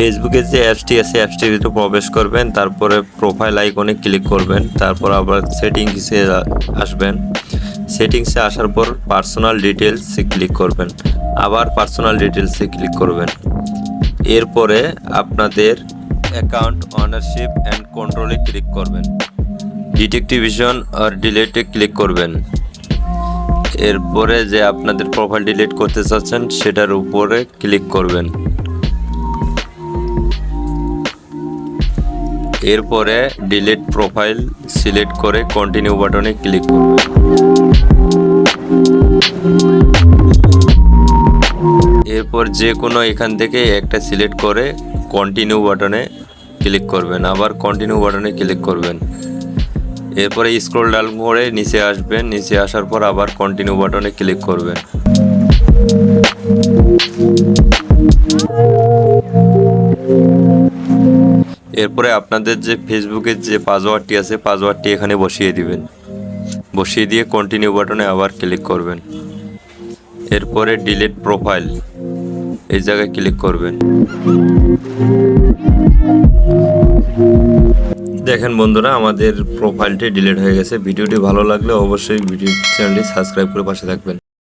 ফেসবুকে যে অ্যাপসটি আছে অ্যাপসটির ভিতরে প্রবেশ করবেন, তারপরে প্রোফাইল আইকনে ক্লিক করবেন, তারপর আবার সেটিংসে আসবেন। সেটিংসে আসার পর পার্সোনাল ডিটেলসে ক্লিক করবেন, আবার পার্সোনাল ডিটেলসে ক্লিক করবেন। এরপরে আপনাদের অ্যাকাউন্ট ওনারশিপ অ্যান্ড কন্ট্রোলে ক্লিক করবেন, ডিটেকটিভিশন আর ডিলেটে ক্লিক করবেন। এরপরে যে আপনাদের প্রোফাইল ডিলিট করতে চাচ্ছেন সেটার উপরে ক্লিক করবেন। এরপরে ডিলিট প্রোফাইল সিলেক্ট করে কন্টিনিউ বাটনে ক্লিক করবেন। এরপর যে কোনো এখান থেকে একটা সিলেক্ট করে কন্টিনিউ বাটনে ক্লিক করবেন, আবার কন্টিনিউ বাটনে ক্লিক করবেন। এরপরে স্ক্রল ডাউন করে নিচে আসবেন, নিচে আসার পর আবার কন্টিনিউ বাটনে ক্লিক করবেন। এরপরে আপনাদের যে ফেসবুকের যে পাসওয়ার্ডটি আছে পাসওয়ার্ডটি এখানে বসিয়ে দিবেন, বসিয়ে দিয়ে কন্টিনিউ বাটনে আবার ক্লিক করবেন। এরপরে ডিলিট প্রোফাইল এই জায়গায় ক্লিক করবেন। দেখেন বন্ধুরা, আমাদের প্রোফাইলটি ডিলিট হয়ে গেছে। ভিডিওটি ভালো লাগলে অবশ্যই চ্যানেলটি সাবস্ক্রাইব করে পাশে থাকবেন।